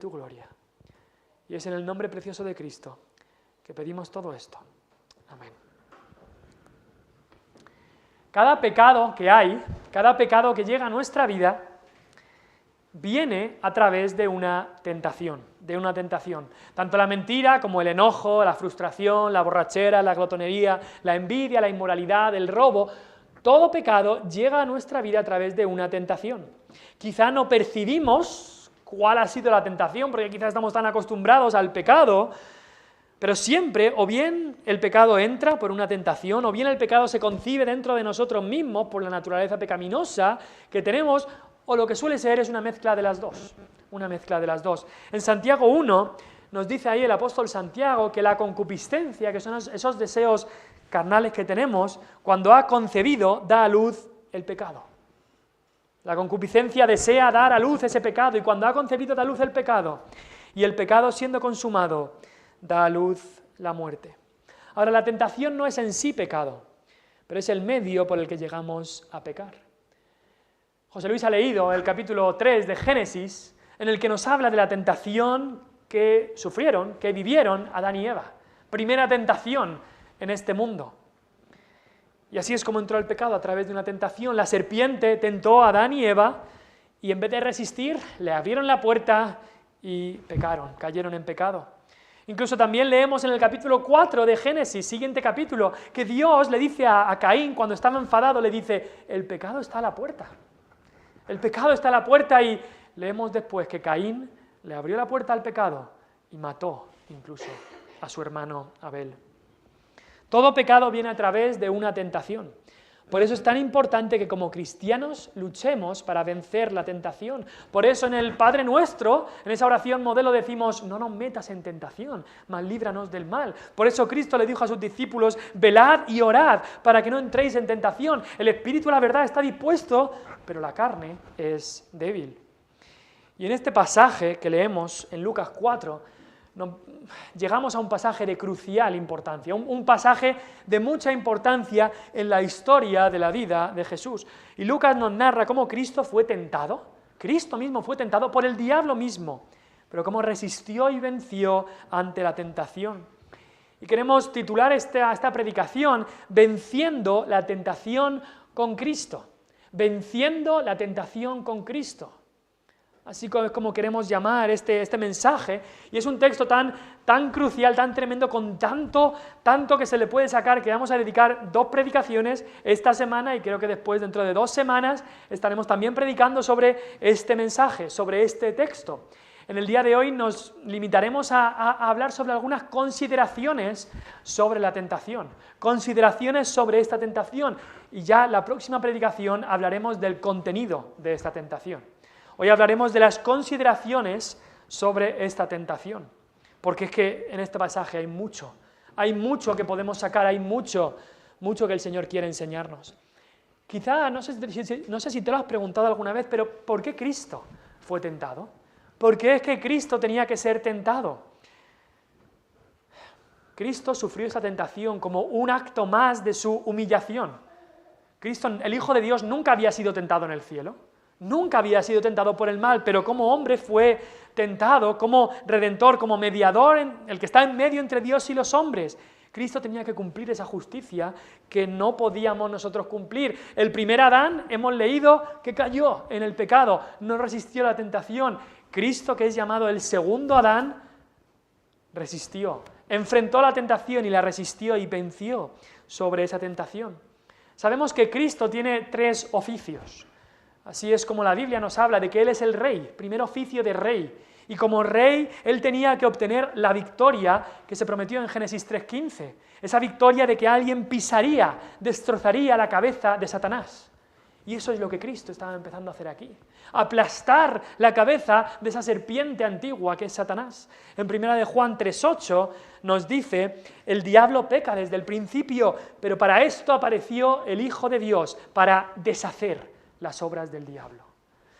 tu gloria. Y es en el nombre precioso de Cristo que pedimos todo esto. Amén. Cada pecado que hay, cada pecado que llega a nuestra vida, viene a través de una tentación, Tanto la mentira como el enojo, la frustración, la borrachera, la glotonería, la envidia, la inmoralidad, el robo, todo pecado llega a nuestra vida a través de una tentación. Quizá no percibimos cuál ha sido la tentación, porque quizás estamos tan acostumbrados al pecado, pero siempre, o bien el pecado entra por una tentación, o bien el pecado se concibe dentro de nosotros mismos por la naturaleza pecaminosa que tenemos, o lo que suele ser es una mezcla de las dos. En Santiago 1 nos dice ahí el apóstol Santiago que la concupiscencia, que son esos deseos carnales que tenemos, cuando ha concebido, da a luz el pecado. La concupiscencia desea dar a luz ese pecado, y cuando ha concebido da a luz el pecado. Y el pecado, siendo consumado, da a luz la muerte. Ahora, la tentación no es en sí pecado, pero es el medio por el que llegamos a pecar. José Luis ha leído el capítulo 3 de Génesis, en el que nos habla de la tentación que sufrieron, que vivieron Adán y Eva. Primera tentación en este mundo. Y así es como entró el pecado, a través de una tentación. La serpiente tentó a Adán y Eva, y en vez de resistir, le abrieron la puerta y pecaron, cayeron en pecado. Incluso también leemos en el capítulo 4 de Génesis, siguiente capítulo, que Dios le dice a Caín, cuando estaba enfadado, le dice, el pecado está a la puerta. El pecado está a la puerta, y leemos después que Caín le abrió la puerta al pecado y mató incluso a su hermano Abel. Todo pecado viene a través de una tentación. Por eso es tan importante que como cristianos luchemos para vencer la tentación. Por eso en el Padre Nuestro, en esa oración modelo, decimos, no nos metas en tentación, mas líbranos del mal. Por eso Cristo le dijo a sus discípulos, velad y orad para que no entréis en tentación. El espíritu, la verdad, está dispuesto, pero la carne es débil. Y en este pasaje que leemos en Lucas 4, llegamos a un pasaje de crucial importancia, un pasaje de mucha importancia en la historia de la vida de Jesús. Y Lucas nos narra cómo Cristo fue tentado, Cristo mismo fue tentado por el diablo mismo, pero cómo resistió y venció ante la tentación. Y queremos titular esta predicación, Venciendo la tentación con Cristo. Venciendo la tentación con Cristo. Así como queremos llamar este mensaje, y es un texto tan crucial, tan tremendo, con tanto que se le puede sacar, que vamos a dedicar 2 predicaciones esta semana, y creo que después, dentro de 2 semanas, estaremos también predicando sobre este mensaje, sobre este texto. En el día de hoy nos limitaremos a hablar sobre algunas consideraciones sobre la tentación, consideraciones sobre esta tentación, y ya la próxima predicación hablaremos del contenido de esta tentación. Hoy hablaremos de las consideraciones sobre esta tentación, porque es que en este pasaje hay mucho que podemos sacar, hay mucho que el Señor quiere enseñarnos. Quizá, no sé si te lo has preguntado alguna vez, pero ¿por qué Cristo fue tentado? ¿Por qué es que Cristo tenía que ser tentado? Cristo sufrió esta tentación como un acto más de su humillación. Cristo, el Hijo de Dios, nunca había sido tentado en el cielo. Nunca había sido tentado por el mal, pero como hombre fue tentado, como redentor, como mediador, el que está en medio entre Dios y los hombres. Cristo tenía que cumplir esa justicia que no podíamos nosotros cumplir. El primer Adán, hemos leído que cayó en el pecado, no resistió la tentación. Cristo, que es llamado el segundo Adán, resistió, enfrentó la tentación y la resistió y venció sobre esa tentación. Sabemos que Cristo tiene 3 oficios. Así es como la Biblia nos habla de que Él es el rey, primer oficio de rey. Y como rey, Él tenía que obtener la victoria que se prometió en Génesis 3:15. Esa victoria de que alguien pisaría, destrozaría la cabeza de Satanás. Y eso es lo que Cristo estaba empezando a hacer aquí. Aplastar la cabeza de esa serpiente antigua que es Satanás. En 1 de Juan 3:8 nos dice, el diablo peca desde el principio, pero para esto apareció el Hijo de Dios, para deshacer las obras del diablo.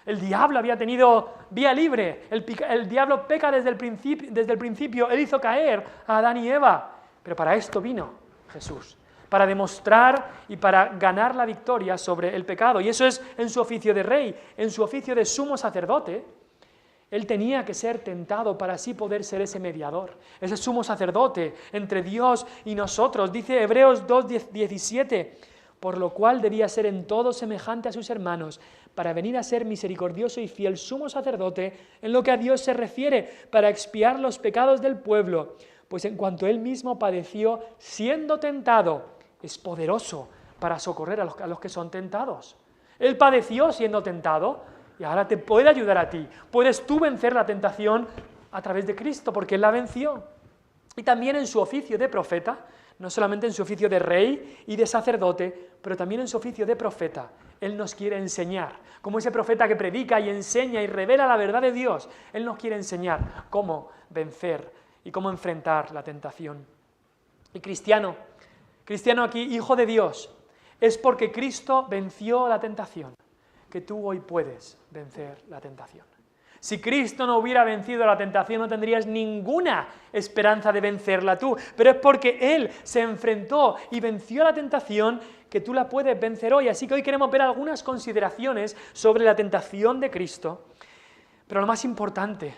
El diablo había tenido vía libre, el diablo peca desde el principio, él hizo caer a Adán y Eva, pero para esto vino Jesús, para demostrar y para ganar la victoria sobre el pecado, y eso es en su oficio de rey, en su oficio de sumo sacerdote. Él tenía que ser tentado para así poder ser ese mediador, ese sumo sacerdote entre Dios y nosotros. Dice Hebreos 2:17, por lo cual debía ser en todo semejante a sus hermanos, para venir a ser misericordioso y fiel sumo sacerdote en lo que a Dios se refiere, para expiar los pecados del pueblo, pues en cuanto él mismo padeció siendo tentado, es poderoso para socorrer a los que son tentados. Él padeció siendo tentado y ahora te puede ayudar a ti. Puedes tú vencer la tentación a través de Cristo, porque Él la venció. Y también en su oficio de profeta, no solamente en su oficio de rey y de sacerdote, pero también en su oficio de profeta. Él nos quiere enseñar, como ese profeta que predica y enseña y revela la verdad de Dios. Él nos quiere enseñar cómo vencer y cómo enfrentar la tentación. Y cristiano aquí, hijo de Dios, es porque Cristo venció la tentación, que tú hoy puedes vencer la tentación. Si Cristo no hubiera vencido la tentación, no tendrías ninguna esperanza de vencerla tú, pero es porque Él se enfrentó y venció la tentación que tú la puedes vencer hoy. Así que hoy queremos ver algunas consideraciones sobre la tentación de Cristo, pero lo más importante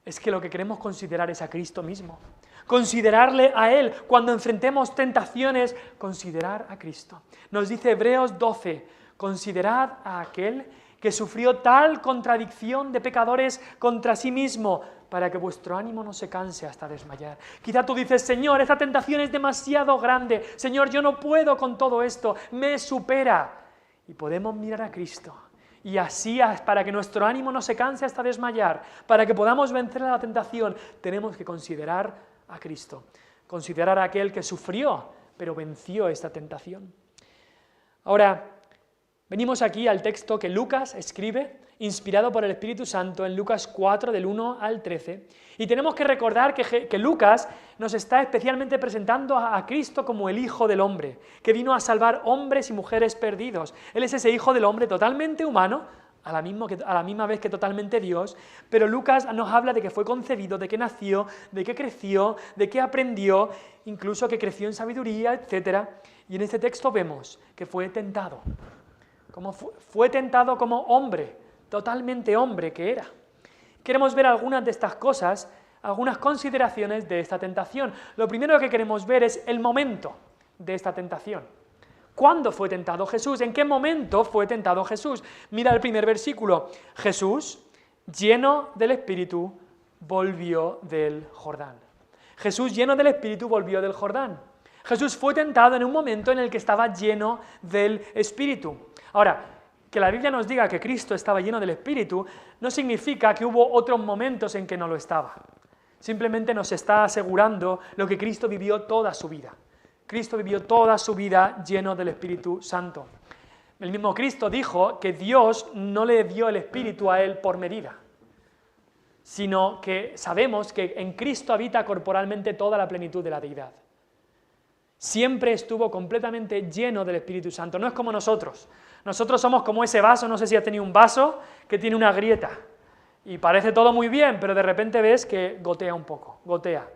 es que lo que queremos considerar es a Cristo mismo. Considerarle a Él. Cuando enfrentemos tentaciones, considerar a Cristo. Nos dice Hebreos 12, considerad a aquel que sufrió tal contradicción de pecadores contra sí mismo, para que vuestro ánimo no se canse hasta desmayar. Quizá tú dices, Señor, esta tentación es demasiado grande, Señor, yo no puedo con todo esto, me supera. Y podemos mirar a Cristo, y así, para que nuestro ánimo no se canse hasta desmayar, para que podamos vencer a la tentación, tenemos que considerar a Cristo, considerar a aquel que sufrió, pero venció esta tentación. Ahora, venimos aquí al texto que Lucas escribe, inspirado por el Espíritu Santo, en Lucas 4, del 1 al 13, y tenemos que recordar que Lucas nos está especialmente presentando a Cristo como el Hijo del Hombre, que vino a salvar hombres y mujeres perdidos. Él es ese Hijo del Hombre totalmente humano, a la misma vez que totalmente Dios, pero Lucas nos habla de que fue concebido, de que nació, de que creció, de que aprendió, incluso que creció en sabiduría, etc. Y en este texto vemos que fue tentado, fue tentado como hombre, totalmente hombre que era. Queremos ver algunas de estas cosas, algunas consideraciones de esta tentación. Lo primero que queremos ver es el momento de esta tentación. ¿Cuándo fue tentado Jesús? ¿En qué momento fue tentado Jesús? Mira el primer versículo. Jesús, lleno del Espíritu, volvió del Jordán. Jesús, lleno del Espíritu, volvió del Jordán. Jesús fue tentado en un momento en el que estaba lleno del Espíritu. Ahora, que la Biblia nos diga que Cristo estaba lleno del Espíritu no significa que hubo otros momentos en que no lo estaba. Simplemente nos está asegurando lo que Cristo vivió toda su vida. Cristo vivió toda su vida lleno del Espíritu Santo. El mismo Cristo dijo que Dios no le dio el Espíritu a Él por medida, sino que sabemos que en Cristo habita corporalmente toda la plenitud de la deidad. Siempre estuvo completamente lleno del Espíritu Santo. No es como nosotros. Nosotros somos como ese vaso, no sé si has tenido un vaso que tiene una grieta y parece todo muy bien, pero de repente ves que gotea un poco, gotea.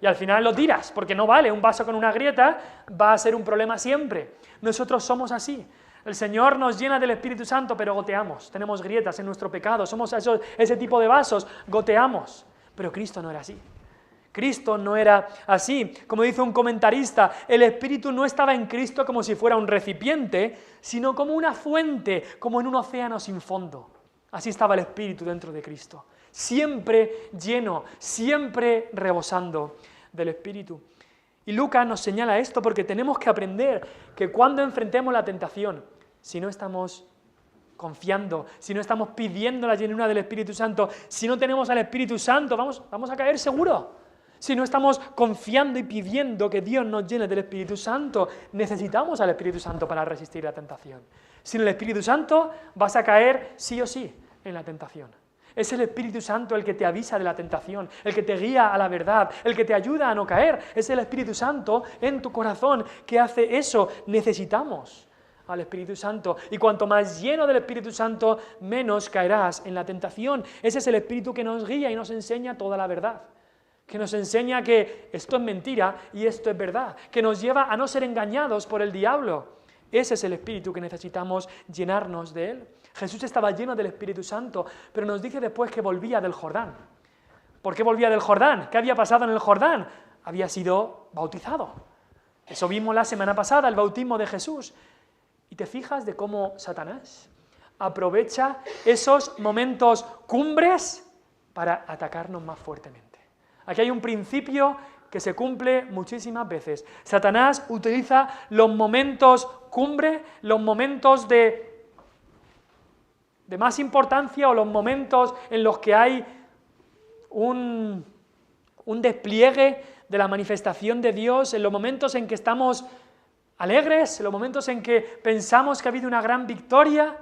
Y al final lo tiras, porque no vale, un vaso con una grieta va a ser un problema siempre. Nosotros somos así. El Señor nos llena del Espíritu Santo, pero goteamos, tenemos grietas en nuestro pecado, somos ese tipo de vasos, goteamos. Pero Cristo no era así. Cristo no era así. Como dice un comentarista, el Espíritu no estaba en Cristo como si fuera un recipiente, sino como una fuente, como en un océano sin fondo. Así estaba el Espíritu dentro de Cristo. Siempre lleno, siempre rebosando del Espíritu. Y Lucas nos señala esto porque tenemos que aprender que cuando enfrentemos la tentación, si no estamos confiando, si no estamos pidiendo la llenura del Espíritu Santo, si no tenemos al Espíritu Santo, vamos a caer seguro. Si no estamos confiando y pidiendo que Dios nos llene del Espíritu Santo, necesitamos al Espíritu Santo para resistir la tentación. Sin el Espíritu Santo vas a caer sí o sí en la tentación. Es el Espíritu Santo el que te avisa de la tentación, el que te guía a la verdad, el que te ayuda a no caer. Es el Espíritu Santo en tu corazón que hace eso. Necesitamos al Espíritu Santo. Y cuanto más lleno del Espíritu Santo, menos caerás en la tentación. Ese es el Espíritu que nos guía y nos enseña toda la verdad. Que nos enseña que esto es mentira y esto es verdad. Que nos lleva a no ser engañados por el diablo. Ese es el Espíritu que necesitamos llenarnos de Él. Jesús estaba lleno del Espíritu Santo, pero nos dice después que volvía del Jordán. ¿Por qué volvía del Jordán? ¿Qué había pasado en el Jordán? Había sido bautizado. Eso vimos la semana pasada, el bautismo de Jesús. ¿Y te fijas de cómo Satanás aprovecha esos momentos cumbres para atacarnos más fuertemente? Aquí hay un principio que se cumple muchísimas veces. Satanás utiliza los momentos cumbre, los momentos de más importancia o los momentos en los que hay un despliegue de la manifestación de Dios, en los momentos en que estamos alegres, en los momentos en que pensamos que ha habido una gran victoria.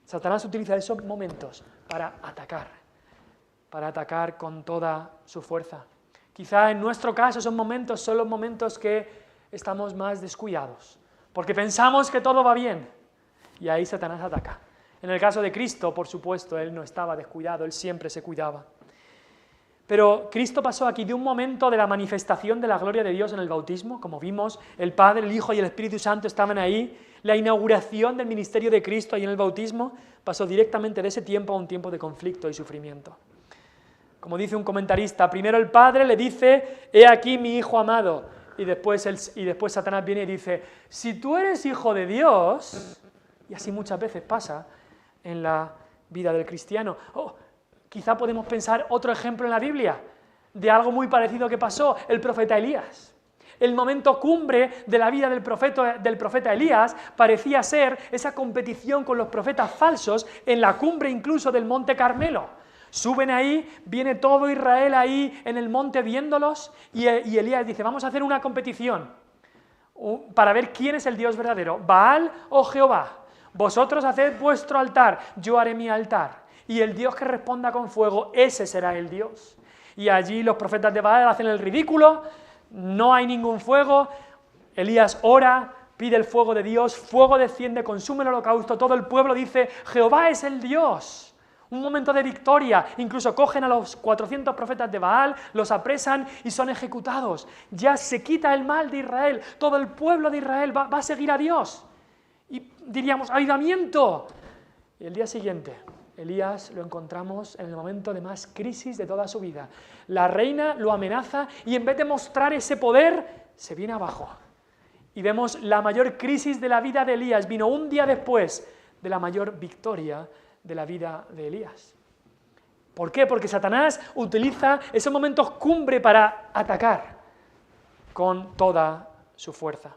Satanás utiliza esos momentos para atacar con toda su fuerza. Quizá en nuestro caso esos momentos son los momentos que estamos más descuidados, porque pensamos que todo va bien, y ahí Satanás ataca. En el caso de Cristo, por supuesto, Él no estaba descuidado, Él siempre se cuidaba. Pero Cristo pasó aquí de un momento de la manifestación de la gloria de Dios en el bautismo, como vimos, el Padre, el Hijo y el Espíritu Santo estaban ahí, la inauguración del ministerio de Cristo ahí en el bautismo, pasó directamente de ese tiempo a un tiempo de conflicto y sufrimiento. Como dice un comentarista, primero el Padre le dice, he aquí mi Hijo amado, y después Satanás viene y dice, si tú eres hijo de Dios, y así muchas veces pasa en la vida del cristiano. Quizá podemos pensar otro ejemplo en la Biblia, de algo muy parecido que pasó, el profeta Elías. El momento cumbre de la vida del profeta Elías parecía ser esa competición con los profetas falsos en la cumbre incluso del monte Carmelo. Suben ahí, viene todo Israel ahí en el monte viéndolos y Elías dice, vamos a hacer una competición para ver quién es el Dios verdadero, Baal o Jehová. Vosotros haced vuestro altar, yo haré mi altar. Y el Dios que responda con fuego, ese será el Dios. Y allí los profetas de Baal hacen el ridículo, no hay ningún fuego, Elías ora, pide el fuego de Dios, fuego desciende, consume el holocausto, todo el pueblo dice, Jehová es el Dios. Un momento de victoria, incluso cogen a los 400 profetas de Baal, los apresan y son ejecutados. Ya se quita el mal de Israel, todo el pueblo de Israel va a seguir a Dios. Y diríamos, ¡avivamiento! Y el día siguiente, Elías lo encontramos en el momento de más crisis de toda su vida. La reina lo amenaza y en vez de mostrar ese poder, se viene abajo. Y vemos la mayor crisis de la vida de Elías, vino un día después de la mayor victoria de la vida de Elías. ¿Por qué? Porque Satanás utiliza esos momentos cumbre para atacar con toda su fuerza.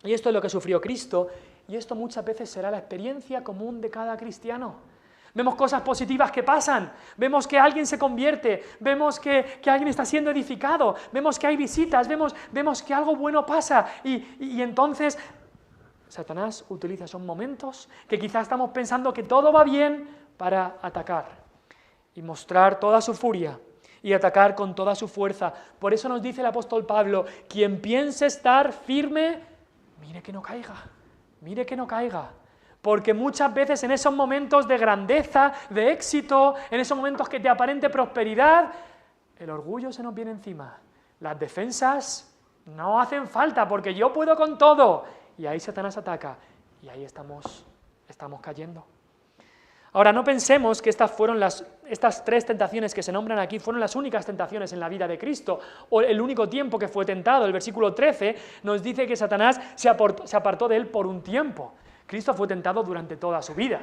Y esto es lo que sufrió Cristo, y esto muchas veces será la experiencia común de cada cristiano. Vemos cosas positivas que pasan, vemos que alguien se convierte, vemos que alguien está siendo edificado, vemos que hay visitas, vemos que algo bueno pasa, y entonces Satanás utiliza esos momentos que quizás estamos pensando que todo va bien para atacar y mostrar toda su furia y atacar con toda su fuerza. Por eso nos dice el apóstol Pablo, quien piense estar firme, mire que no caiga. Porque muchas veces en esos momentos de grandeza, de éxito, en esos momentos que te aparente prosperidad, el orgullo se nos viene encima. Las defensas no hacen falta porque yo puedo con todo. Y ahí Satanás ataca, y ahí estamos cayendo. Ahora, no pensemos que estas tres tentaciones que se nombran aquí fueron las únicas tentaciones en la vida de Cristo, o el único tiempo que fue tentado. El versículo 13 nos dice que Satanás se apartó de él por un tiempo. Cristo fue tentado durante toda su vida.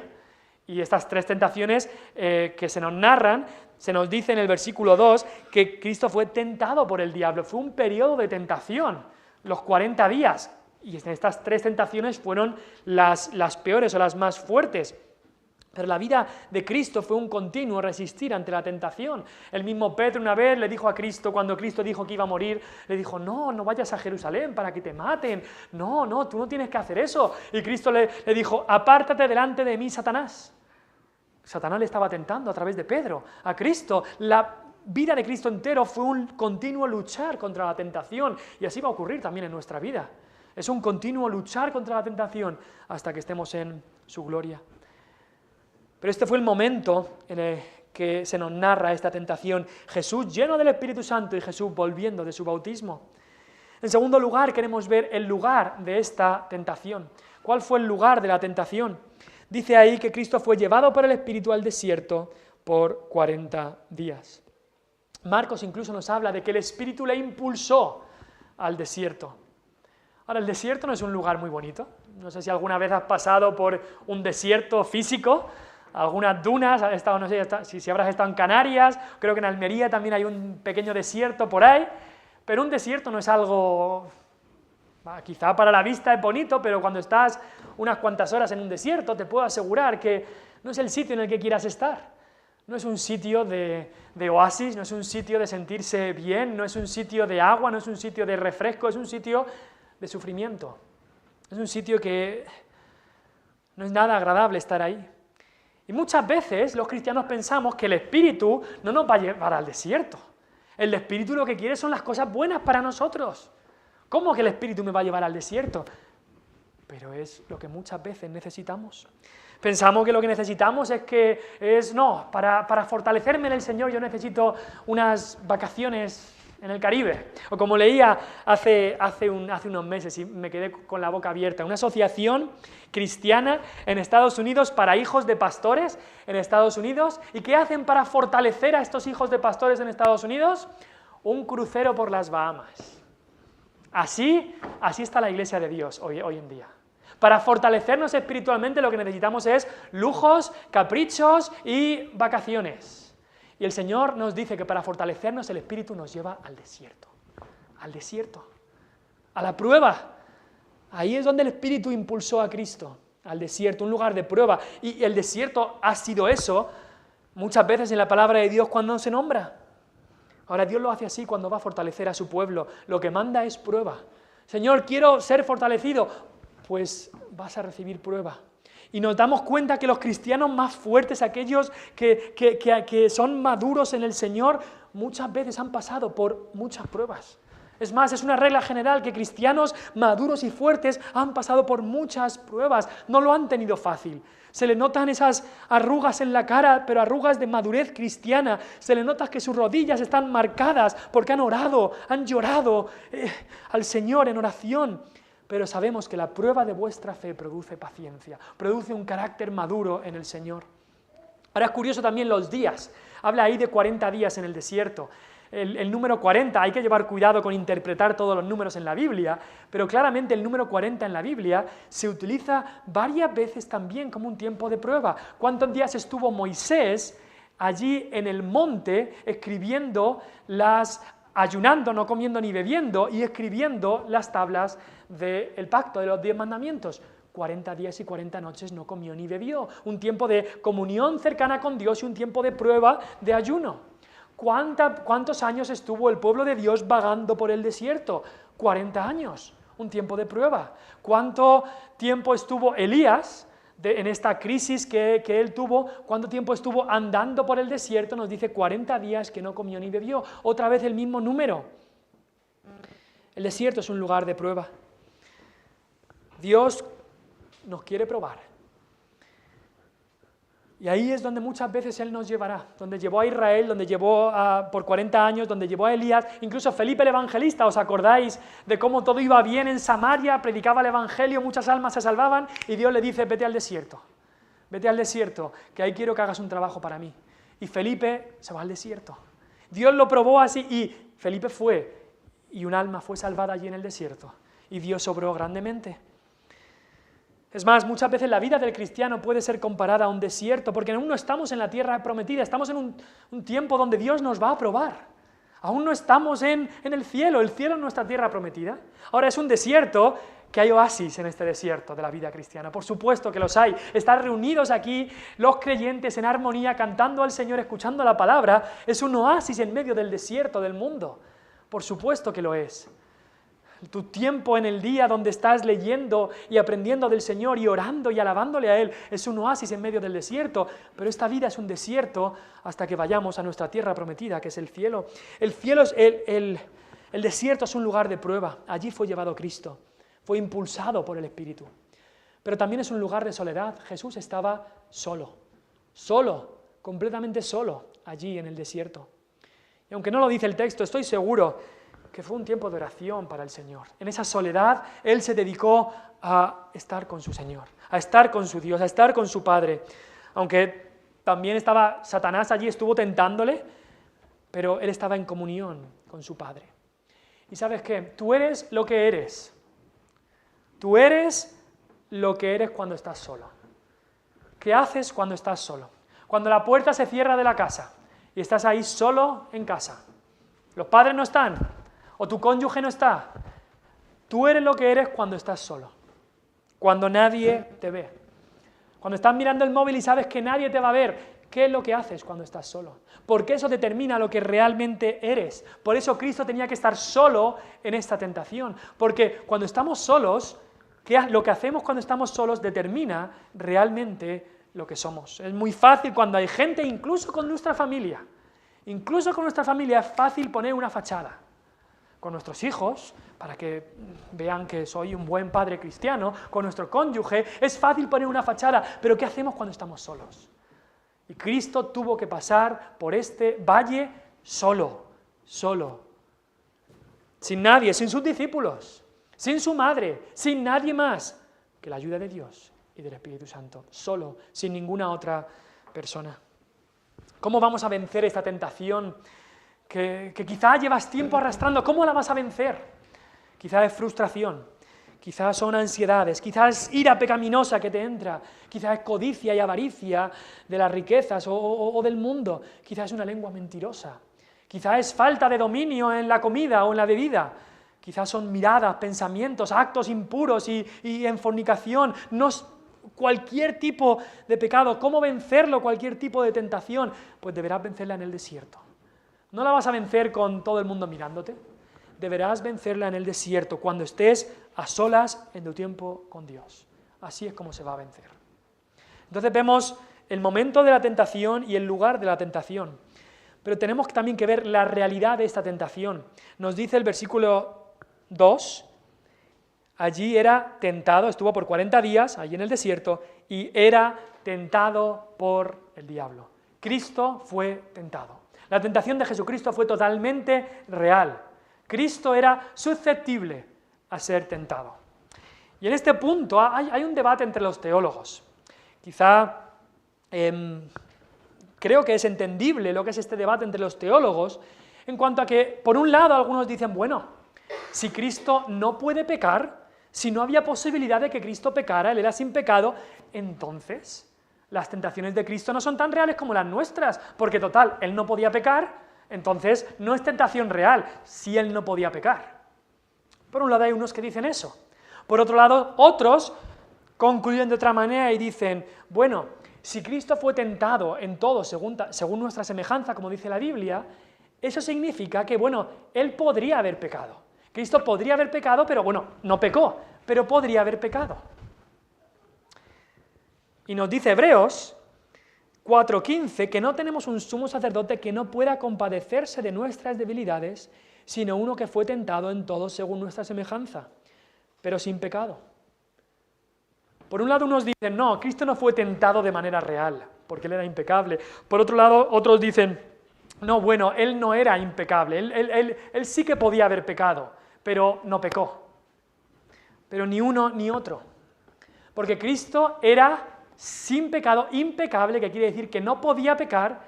Y estas tres tentaciones que se nos narran, se nos dice en el versículo 2 que Cristo fue tentado por el diablo. Fue un periodo de tentación, los 40 días. Y estas tres tentaciones fueron las peores o las más fuertes. Pero la vida de Cristo fue un continuo resistir ante la tentación. El mismo Pedro una vez le dijo a Cristo, cuando Cristo dijo que iba a morir, le dijo, no vayas a Jerusalén para que te maten. No, tú no tienes que hacer eso. Y Cristo le dijo, apártate delante de mí, Satanás. Satanás le estaba tentando a través de Pedro a Cristo. La vida de Cristo entero fue un continuo luchar contra la tentación. Y así va a ocurrir también en nuestra vida. Es un continuo luchar contra la tentación hasta que estemos en su gloria. Pero este fue el momento en el que se nos narra esta tentación. Jesús lleno del Espíritu Santo y Jesús volviendo de su bautismo. En segundo lugar, queremos ver el lugar de esta tentación. ¿Cuál fue el lugar de la tentación? Dice ahí que Cristo fue llevado por el Espíritu al desierto por 40 días. Marcos incluso nos habla de que el Espíritu le impulsó al desierto. Ahora, el desierto no es un lugar muy bonito. No sé si alguna vez has pasado por un desierto físico, algunas dunas, has estado, no sé si habrás estado en Canarias, creo que en Almería también hay un pequeño desierto por ahí, pero un desierto no es algo, quizá para la vista es bonito, pero cuando estás unas cuantas horas en un desierto, te puedo asegurar que no es el sitio en el que quieras estar. No es un sitio de oasis, no es un sitio de sentirse bien, no es un sitio de agua, no es un sitio de refresco, es un sitio de sufrimiento. Es un sitio que no es nada agradable estar ahí. Y muchas veces los cristianos pensamos que el Espíritu no nos va a llevar al desierto. El Espíritu lo que quiere son las cosas buenas para nosotros. ¿Cómo que el Espíritu me va a llevar al desierto? Pero es lo que muchas veces necesitamos. Pensamos que lo que necesitamos para fortalecerme en el Señor yo necesito unas vacaciones en el Caribe. O como leía hace unos meses y me quedé con la boca abierta, una asociación cristiana en Estados Unidos para hijos de pastores en Estados Unidos. ¿Y qué hacen para fortalecer a estos hijos de pastores en Estados Unidos? Un crucero por las Bahamas. Así está la Iglesia de Dios hoy en día. Para fortalecernos espiritualmente lo que necesitamos es lujos, caprichos y vacaciones. Y el Señor nos dice que para fortalecernos el Espíritu nos lleva al desierto, a la prueba. Ahí es donde el Espíritu impulsó a Cristo, al desierto, un lugar de prueba. Y el desierto ha sido eso muchas veces en la palabra de Dios cuando se nombra. Ahora Dios lo hace así cuando va a fortalecer a su pueblo. Lo que manda es prueba. Señor, quiero ser fortalecido. Pues vas a recibir prueba. Y nos damos cuenta que los cristianos más fuertes, aquellos que son maduros en el Señor, muchas veces han pasado por muchas pruebas. Es más, es una regla general que cristianos maduros y fuertes han pasado por muchas pruebas, no lo han tenido fácil. Se le notan esas arrugas en la cara, pero arrugas de madurez cristiana. Se le nota que sus rodillas están marcadas porque han orado, han llorado al Señor en oración. Pero sabemos que la prueba de vuestra fe produce paciencia, produce un carácter maduro en el Señor. Ahora es curioso también los días. Habla ahí de 40 días en el desierto. El número 40, hay que llevar cuidado con interpretar todos los números en la Biblia, pero claramente el número 40 en la Biblia se utiliza varias veces también como un tiempo de prueba. ¿Cuántos días estuvo Moisés allí en el monte ayunando, no comiendo ni bebiendo, y escribiendo las tablas del pacto, de los 10 mandamientos? 40 días y 40 noches no comió ni bebió. Un tiempo de comunión cercana con Dios y un tiempo de prueba, de ayuno. ¿Cuántos años estuvo el pueblo de Dios vagando por el desierto? 40 años, un tiempo de prueba. ¿Cuánto tiempo estuvo Elías en esta crisis que él tuvo? ¿Cuánto tiempo estuvo andando por el desierto? Nos dice 40 días que no comió ni bebió. Otra vez el mismo número. El desierto es un lugar de prueba. Dios nos quiere probar. Y ahí es donde muchas veces Él nos llevará, donde llevó a Israel, donde llevó por 40 años, donde llevó a Elías, incluso Felipe el Evangelista. ¿Os acordáis de cómo todo iba bien en Samaria? Predicaba el Evangelio, muchas almas se salvaban y Dios le dice: vete al desierto, que ahí quiero que hagas un trabajo para mí. Y Felipe se va al desierto. Dios lo probó así y Felipe fue, y un alma fue salvada allí en el desierto. Y Dios obró grandemente. Es más, muchas veces la vida del cristiano puede ser comparada a un desierto, porque aún no estamos en la tierra prometida, estamos en un tiempo donde Dios nos va a probar. Aún no estamos en el cielo es nuestra tierra prometida. Ahora es un desierto, que hay oasis en este desierto de la vida cristiana. Por supuesto que los hay. Estar reunidos aquí, los creyentes en armonía, cantando al Señor, escuchando la palabra, es un oasis en medio del desierto del mundo. Por supuesto que lo es. Tu tiempo en el día donde estás leyendo y aprendiendo del Señor y orando y alabándole a Él es un oasis en medio del desierto, pero esta vida es un desierto hasta que vayamos a nuestra tierra prometida, que es el cielo. El cielo el desierto es un lugar de prueba. Allí fue llevado Cristo, fue impulsado por el Espíritu. Pero también es un lugar de soledad. Jesús estaba solo, completamente solo, allí en el desierto. Y aunque no lo dice el texto, estoy seguro que fue un tiempo de oración para el Señor. En esa soledad, Él se dedicó a estar con su Señor, a estar con su Dios, a estar con su Padre. Aunque también estaba Satanás allí, estuvo tentándole, pero Él estaba en comunión con su Padre. ¿Y sabes qué? Tú eres lo que eres. Tú eres lo que eres cuando estás solo. ¿Qué haces cuando estás solo? Cuando la puerta se cierra de la casa y estás ahí solo en casa. Los padres no están, o tu cónyuge no está. Tú eres lo que eres cuando estás solo, cuando nadie te ve. Cuando estás mirando el móvil y sabes que nadie te va a ver, ¿qué es lo que haces cuando estás solo? Porque eso determina lo que realmente eres. Por eso Cristo tenía que estar solo en esta tentación. Porque cuando estamos solos, lo que hacemos cuando estamos solos determina realmente lo que somos. Es muy fácil cuando hay gente, incluso con nuestra familia. Incluso con nuestra familia es fácil poner una fachada. Con nuestros hijos, para que vean que soy un buen padre cristiano, con nuestro cónyuge, es fácil poner una fachada, pero ¿qué hacemos cuando estamos solos? Y Cristo tuvo que pasar por este valle solo, sin nadie, sin sus discípulos, sin su madre, sin nadie más que la ayuda de Dios y del Espíritu Santo, solo, sin ninguna otra persona. ¿Cómo vamos a vencer esta tentación que quizá llevas tiempo arrastrando? ¿Cómo la vas a vencer? Quizá es frustración, quizás son ansiedades, quizás es ira pecaminosa que te entra, quizás es codicia y avaricia de las riquezas o del mundo, quizás es una lengua mentirosa, quizás es falta de dominio en la comida o en la bebida, quizás son miradas, pensamientos, actos impuros y en fornicación. Cualquier tipo de pecado. ¿Cómo vencerlo? Cualquier tipo de tentación. Pues deberás vencerla en el desierto. No la vas a vencer con todo el mundo mirándote. Deberás vencerla en el desierto, cuando estés a solas en tu tiempo con Dios. Así es como se va a vencer. Entonces vemos el momento de la tentación y el lugar de la tentación. Pero tenemos también que ver la realidad de esta tentación. Nos dice el versículo 2, allí era tentado, estuvo por 40 días, allí en el desierto, y era tentado por el diablo. Cristo fue tentado. La tentación de Jesucristo fue totalmente real. Cristo era susceptible a ser tentado. Y en este punto hay un debate entre los teólogos. Quizá creo que es entendible lo que es este debate entre los teólogos, en cuanto a que, por un lado, algunos dicen, bueno, si Cristo no puede pecar, si no había posibilidad de que Cristo pecara, Él era sin pecado, entonces las tentaciones de Cristo no son tan reales como las nuestras, porque total, Él no podía pecar, entonces no es tentación real, si Él no podía pecar. Por un lado hay unos que dicen eso. Por otro lado, otros concluyen de otra manera y dicen, bueno, si Cristo fue tentado en todo según nuestra semejanza, como dice la Biblia, eso significa que, bueno, Él podría haber pecado. Cristo podría haber pecado, pero bueno, no pecó, pero podría haber pecado. Y nos dice Hebreos 4:15 que no tenemos un sumo sacerdote que no pueda compadecerse de nuestras debilidades, sino uno que fue tentado en todo según nuestra semejanza, pero sin pecado. Por un lado unos dicen, no, Cristo no fue tentado de manera real, porque Él era impecable. Por otro lado, otros dicen, no, bueno, Él no era impecable, él sí que podía haber pecado, pero no pecó. Pero ni uno ni otro. Porque Cristo era sin pecado, impecable, que quiere decir que no podía pecar,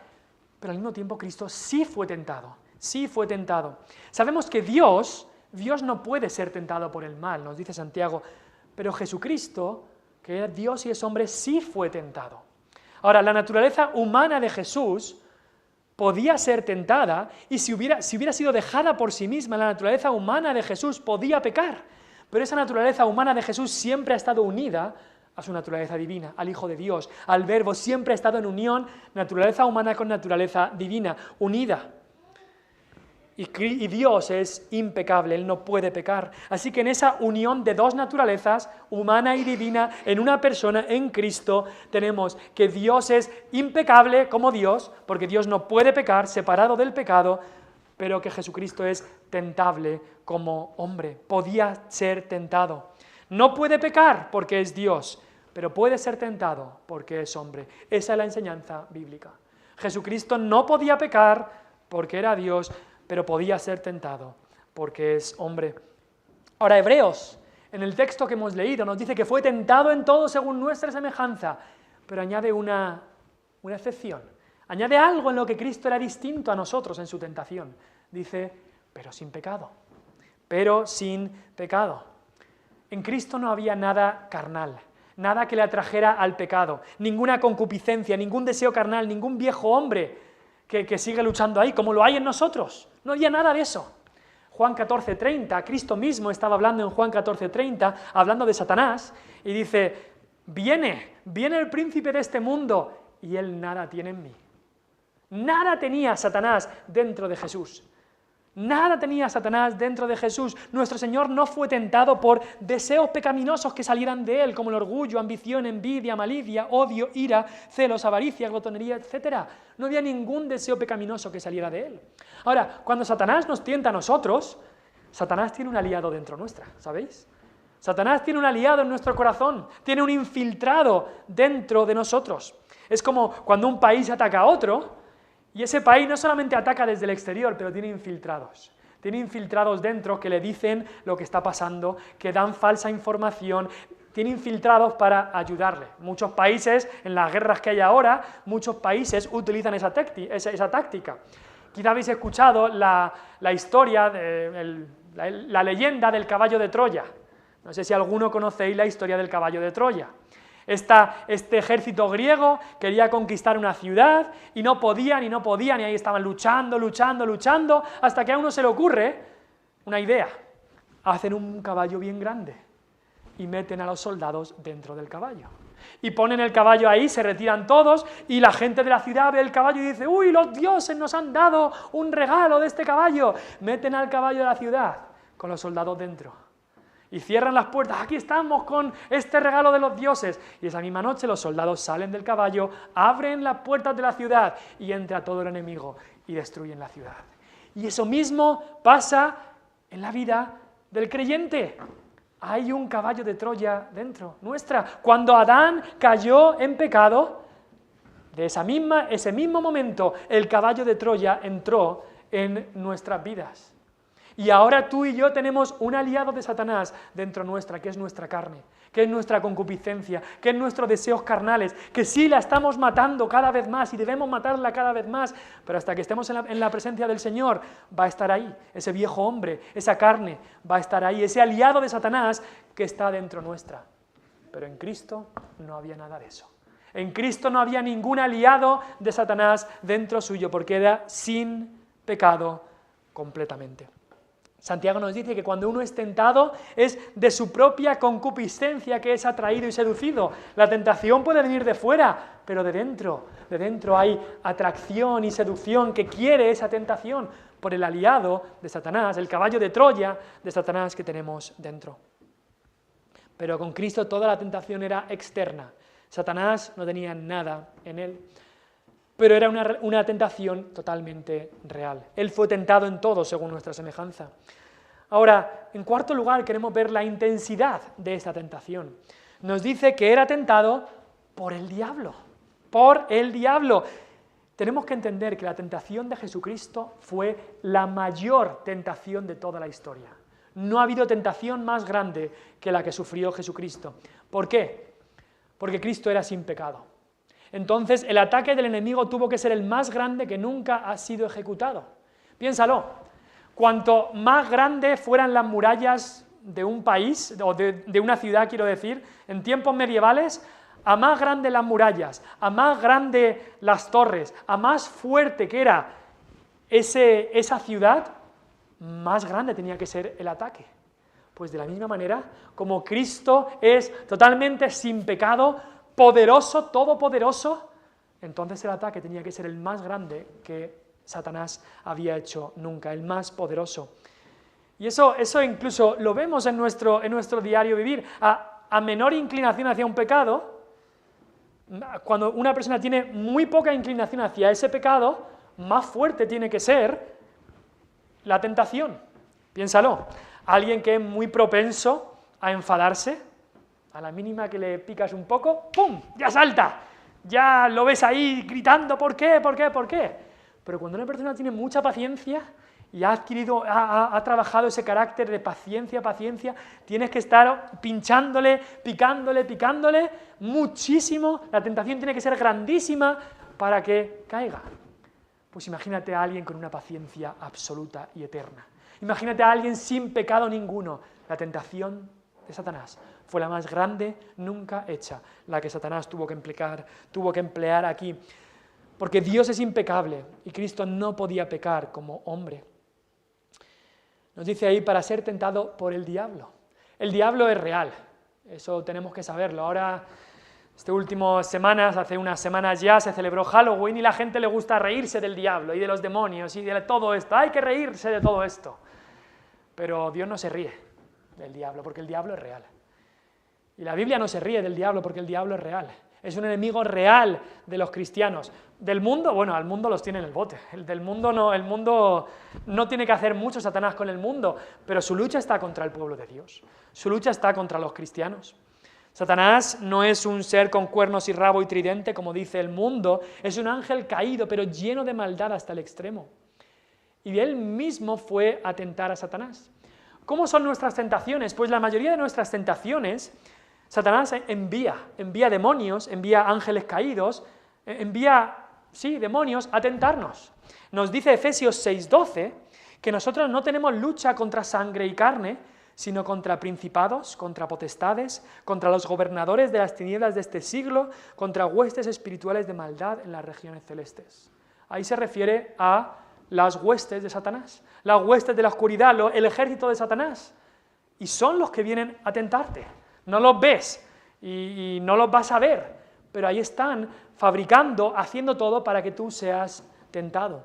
pero al mismo tiempo Cristo sí fue tentado, sí fue tentado. Sabemos que Dios no puede ser tentado por el mal, nos dice Santiago, pero Jesucristo, que era Dios y es hombre, sí fue tentado. Ahora, la naturaleza humana de Jesús podía ser tentada, y si hubiera sido dejada por sí misma, la naturaleza humana de Jesús podía pecar, pero esa naturaleza humana de Jesús siempre ha estado unida a su naturaleza divina, al Hijo de Dios, al Verbo, siempre ha estado en unión, naturaleza humana con naturaleza divina, unida. Y Dios es impecable, Él no puede pecar. Así que en esa unión de dos naturalezas, humana y divina, en una persona, en Cristo, tenemos que Dios es impecable como Dios, porque Dios no puede pecar, separado del pecado, pero que Jesucristo es tentable como hombre, podía ser tentado. No puede pecar porque es Dios, pero puede ser tentado porque es hombre. Esa es la enseñanza bíblica. Jesucristo no podía pecar porque era Dios, pero podía ser tentado porque es hombre. Ahora, Hebreos, en el texto que hemos leído, nos dice que fue tentado en todo según nuestra semejanza, pero añade una excepción. Añade algo en lo que Cristo era distinto a nosotros en su tentación. Dice, pero sin pecado. Pero sin pecado. En Cristo no había nada carnal, nada que le atrajera al pecado, ninguna concupiscencia, ningún deseo carnal, ningún viejo hombre que sigue luchando ahí, como lo hay en nosotros. No había nada de eso. Juan 14:30, Cristo mismo estaba hablando en Juan 14:30, hablando de Satanás, y dice, viene el príncipe de este mundo, y él nada tiene en mí. Nada tenía Satanás dentro de Jesús. Nada tenía Satanás dentro de Jesús. Nuestro Señor no fue tentado por deseos pecaminosos que salieran de Él, como el orgullo, ambición, envidia, malicia, odio, ira, celos, avaricia, glotonería, etc. No había ningún deseo pecaminoso que saliera de Él. Ahora, cuando Satanás nos tienta a nosotros, Satanás tiene un aliado dentro nuestra, ¿sabéis? Satanás tiene un aliado en nuestro corazón, tiene un infiltrado dentro de nosotros. Es como cuando un país ataca a otro, y ese país no solamente ataca desde el exterior, pero tiene infiltrados dentro que le dicen lo que está pasando, que dan falsa información, tiene infiltrados para ayudarle. Muchos países, en las guerras que hay ahora, muchos países utilizan esa táctica. Quizá habéis escuchado la historia, la leyenda del caballo de Troya. No sé si alguno conocéis la historia del caballo de Troya. Este ejército griego quería conquistar una ciudad y no podían, y ahí estaban luchando, hasta que a uno se le ocurre una idea. Hacen un caballo bien grande y meten a los soldados dentro del caballo. Y ponen el caballo ahí, se retiran todos, y la gente de la ciudad ve el caballo y dice, ¡uy, los dioses nos han dado un regalo de este caballo! Meten al caballo de la ciudad con los soldados dentro. Y cierran las puertas, aquí estamos con este regalo de los dioses. Y esa misma noche los soldados salen del caballo, abren las puertas de la ciudad y entra todo el enemigo y destruyen la ciudad. Y eso mismo pasa en la vida del creyente. Hay un caballo de Troya dentro nuestra. Cuando Adán cayó en pecado, de ese mismo momento el caballo de Troya entró en nuestras vidas. Y ahora tú y yo tenemos un aliado de Satanás dentro nuestra, que es nuestra carne, que es nuestra concupiscencia, que es nuestros deseos carnales, que sí la estamos matando cada vez más y debemos matarla cada vez más, pero hasta que estemos en la presencia del Señor va a estar ahí, ese viejo hombre, esa carne va a estar ahí, ese aliado de Satanás que está dentro nuestra. Pero en Cristo no había nada de eso. En Cristo no había ningún aliado de Satanás dentro suyo, porque era sin pecado completamente. Santiago nos dice que cuando uno es tentado es de su propia concupiscencia que es atraído y seducido. La tentación puede venir de fuera, pero de dentro hay atracción y seducción que quiere esa tentación por el aliado de Satanás, el caballo de Troya de Satanás que tenemos dentro. Pero con Cristo toda la tentación era externa. Satanás no tenía nada en él. Pero era una tentación totalmente real. Él fue tentado en todo según nuestra semejanza. Ahora, en cuarto lugar, queremos ver la intensidad de esta tentación. Nos dice que era tentado por el diablo. Por el diablo. Tenemos que entender que la tentación de Jesucristo fue la mayor tentación de toda la historia. No ha habido tentación más grande que la que sufrió Jesucristo. ¿Por qué? Porque Cristo era sin pecado. Entonces el ataque del enemigo tuvo que ser el más grande que nunca ha sido ejecutado. Piénsalo, cuanto más grandes fueran las murallas de un país, o de una ciudad quiero decir, en tiempos medievales, a más grandes las murallas, a más grandes las torres, a más fuerte que era esa ciudad, más grande tenía que ser el ataque. Pues de la misma manera, como Cristo es totalmente sin pecado, poderoso, todopoderoso, entonces el ataque tenía que ser el más grande que Satanás había hecho nunca, el más poderoso. Y eso incluso lo vemos en nuestro diario vivir. A menor inclinación hacia un pecado, cuando una persona tiene muy poca inclinación hacia ese pecado, más fuerte tiene que ser la tentación. Piénsalo, alguien que es muy propenso a enfadarse, a la mínima que le picas un poco, ¡pum!, ya salta, ya lo ves ahí gritando, ¿por qué? ¿Por qué? ¿Por qué? Pero cuando una persona tiene mucha paciencia y ha trabajado ese carácter de paciencia, tienes que estar pinchándole, picándole muchísimo, la tentación tiene que ser grandísima para que caiga. Pues imagínate a alguien con una paciencia absoluta y eterna. Imagínate a alguien sin pecado ninguno. La tentación de Satanás fue la más grande nunca hecha, la que Satanás tuvo que emplear aquí. Porque Dios es impecable y Cristo no podía pecar como hombre. Nos dice ahí, para ser tentado por el diablo. El diablo es real, eso tenemos que saberlo. Ahora, estas últimas semanas, hace unas semanas ya, se celebró Halloween y la gente le gusta reírse del diablo y de los demonios y de todo esto. Hay que reírse de todo esto. Pero Dios no se ríe del diablo, porque el diablo es real. Y la Biblia no se ríe del diablo, porque el diablo es real. Es un enemigo real de los cristianos. Del mundo, bueno, al mundo los tiene en el bote. El mundo no tiene que hacer mucho Satanás con el mundo, pero su lucha está contra el pueblo de Dios. Su lucha está contra los cristianos. Satanás no es un ser con cuernos y rabo y tridente, como dice el mundo, es un ángel caído, pero lleno de maldad hasta el extremo. Y él mismo fue a tentar a Satanás. ¿Cómo son nuestras tentaciones? Pues la mayoría de nuestras tentaciones, Satanás envía demonios, envía ángeles caídos, envía demonios a tentarnos. Nos dice Efesios 6:12 que nosotros no tenemos lucha contra sangre y carne, sino contra principados, contra potestades, contra los gobernadores de las tinieblas de este siglo, contra huestes espirituales de maldad en las regiones celestes. Ahí se refiere a las huestes de Satanás, las huestes de la oscuridad, el ejército de Satanás. Y son los que vienen a tentarte. No los ves y no los vas a ver, pero ahí están fabricando, haciendo todo para que tú seas tentado.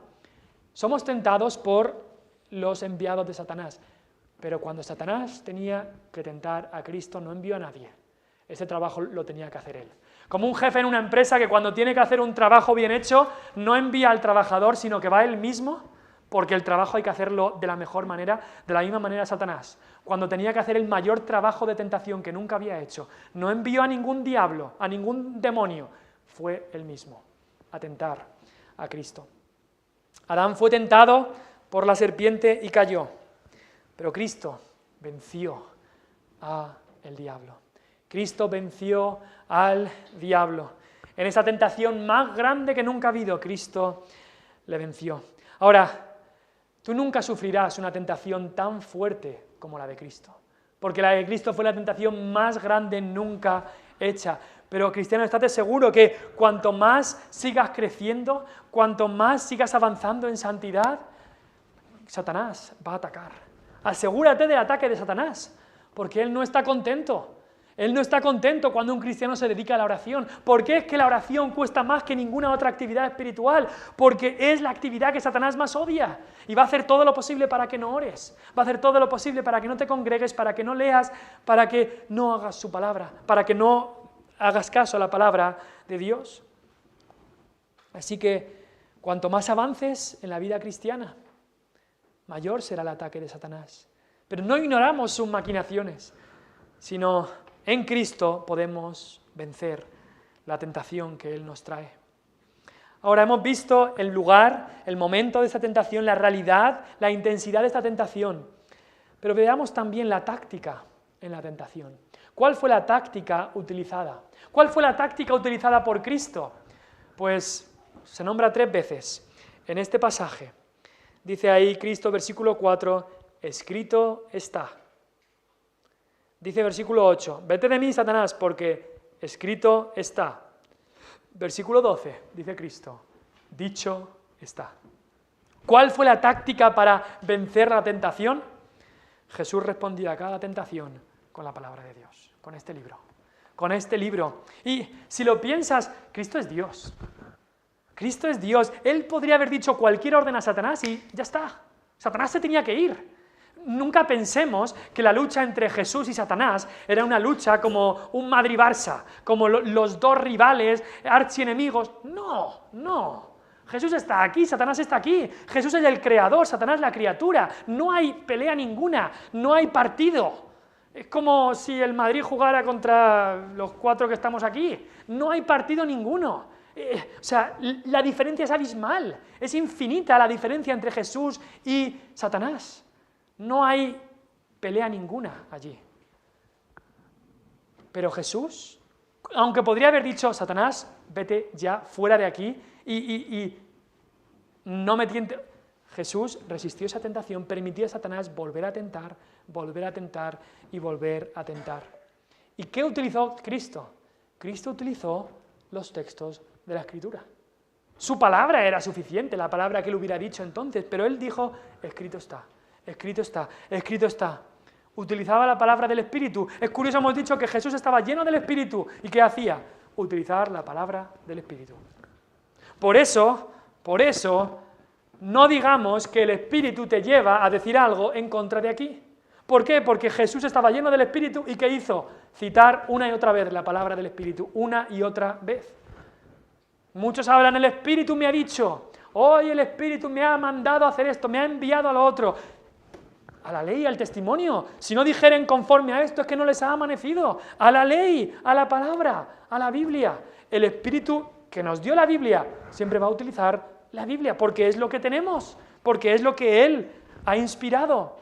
Somos tentados por los enviados de Satanás, pero cuando Satanás tenía que tentar a Cristo no envió a nadie. Ese trabajo lo tenía que hacer él. Como un jefe en una empresa que cuando tiene que hacer un trabajo bien hecho no envía al trabajador, sino que va él mismo, porque el trabajo hay que hacerlo de la mejor manera, de la misma manera Satanás. Cuando tenía que hacer el mayor trabajo de tentación que nunca había hecho, no envió a ningún diablo, a ningún demonio, fue él mismo a tentar a Cristo. Adán fue tentado por la serpiente y cayó, pero Cristo venció al diablo. Cristo venció al diablo. En esa tentación más grande que nunca ha habido, Cristo le venció. Ahora, tú nunca sufrirás una tentación tan fuerte como la de Cristo, porque la de Cristo fue la tentación más grande nunca hecha. Pero, cristiano, estate seguro que cuanto más sigas creciendo, cuanto más sigas avanzando en santidad, Satanás va a atacar. Asegúrate del ataque de Satanás, porque él no está contento. Él no está contento cuando un cristiano se dedica a la oración. ¿Por qué es que la oración cuesta más que ninguna otra actividad espiritual? Porque es la actividad que Satanás más odia. Y va a hacer todo lo posible para que no ores. Va a hacer todo lo posible para que no te congregues, para que no leas, para que no hagas su palabra, para que no hagas caso a la palabra de Dios. Así que cuanto más avances en la vida cristiana, mayor será el ataque de Satanás. Pero no ignoramos sus maquinaciones, sino en Cristo podemos vencer la tentación que Él nos trae. Ahora hemos visto el lugar, el momento de esta tentación, la realidad, la intensidad de esta tentación, pero veamos también la táctica en la tentación. ¿Cuál fue la táctica utilizada? ¿Cuál fue la táctica utilizada por Cristo? Pues se nombra 3 veces en este pasaje. Dice ahí Cristo, versículo 4, escrito está. Dice versículo 8, vete de mí, Satanás, porque escrito está. Versículo 12, dice Cristo, dicho está. ¿Cuál fue la táctica para vencer la tentación? Jesús respondía a cada tentación con la palabra de Dios, con este libro. Con este libro. Y si lo piensas, Cristo es Dios. Cristo es Dios. Él podría haber dicho cualquier orden a Satanás y ya está. Satanás se tenía que ir. Nunca pensemos que la lucha entre Jesús y Satanás era una lucha como un Madrid-Barça, como los dos rivales, archienemigos. No. Jesús está aquí, Satanás está aquí. Jesús es el creador, Satanás la criatura. No hay pelea ninguna, no hay partido. Es como si el Madrid jugara contra los 4 que estamos aquí. No hay partido ninguno. O sea, la diferencia es abismal, es infinita la diferencia entre Jesús y Satanás. No hay pelea ninguna allí. Pero Jesús, aunque podría haber dicho, Satanás, vete ya fuera de aquí y no me tiente. Jesús resistió esa tentación, permitió a Satanás volver a tentar y volver a tentar. ¿Y qué utilizó Cristo? Cristo utilizó los textos de la Escritura. Su palabra era suficiente, la palabra que él hubiera dicho entonces, pero él dijo, escrito está, escrito está, escrito está. Utilizaba la palabra del Espíritu. Es curioso, hemos dicho que Jesús estaba lleno del Espíritu. ¿Y qué hacía? Utilizar la palabra del Espíritu. Por eso, no digamos que el Espíritu te lleva a decir algo en contra de aquí. ¿Por qué? Porque Jesús estaba lleno del Espíritu y ¿qué hizo? Citar una y otra vez la palabra del Espíritu, una y otra vez. Muchos hablan, el Espíritu me ha dicho, hoy el Espíritu me ha mandado a hacer esto, me ha enviado a lo otro. A la ley, al testimonio. Si no dijeren conforme a esto es que no les ha amanecido. A la ley, a la palabra, a la Biblia. El Espíritu que nos dio la Biblia siempre va a utilizar la Biblia porque es lo que tenemos, porque es lo que Él ha inspirado.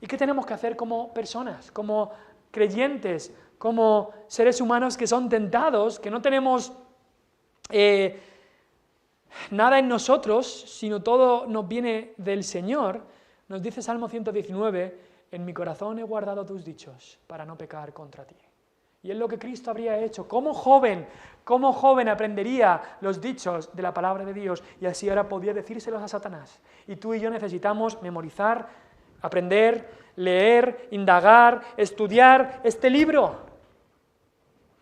¿Y qué tenemos que hacer como personas, como creyentes, como seres humanos que son tentados, que no tenemos nada en nosotros, sino todo nos viene del Señor? Nos dice Salmo 119, en mi corazón he guardado tus dichos para no pecar contra ti. Y es lo que Cristo habría hecho. Como joven aprendería los dichos de la palabra de Dios y así ahora podía decírselos a Satanás. Y tú y yo necesitamos memorizar, aprender, leer, indagar, estudiar este libro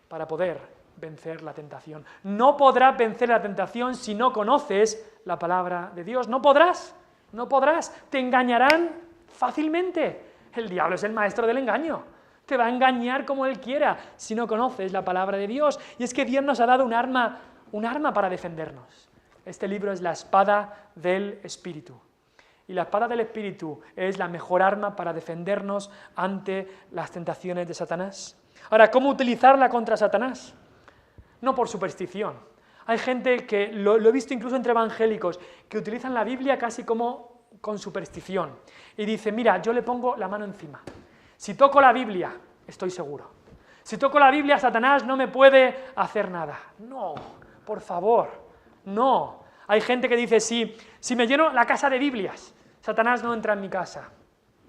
para poder vencer la tentación. No podrás vencer la tentación si no conoces la palabra de Dios. No podrás. No podrás, te engañarán fácilmente. El diablo es el maestro del engaño. Te va a engañar como él quiera si no conoces la palabra de Dios. Y es que Dios nos ha dado un arma para defendernos. Este libro es la espada del Espíritu. Y la espada del Espíritu es la mejor arma para defendernos ante las tentaciones de Satanás. Ahora, ¿cómo utilizarla contra Satanás? No por superstición. Hay gente que, lo he visto incluso entre evangélicos, que utilizan la Biblia casi como con superstición. Y dice, mira, yo le pongo la mano encima. Si toco la Biblia, estoy seguro. Si toco la Biblia, Satanás no me puede hacer nada. No, por favor, no. Hay gente que dice, si me lleno la casa de Biblias, Satanás no entra en mi casa.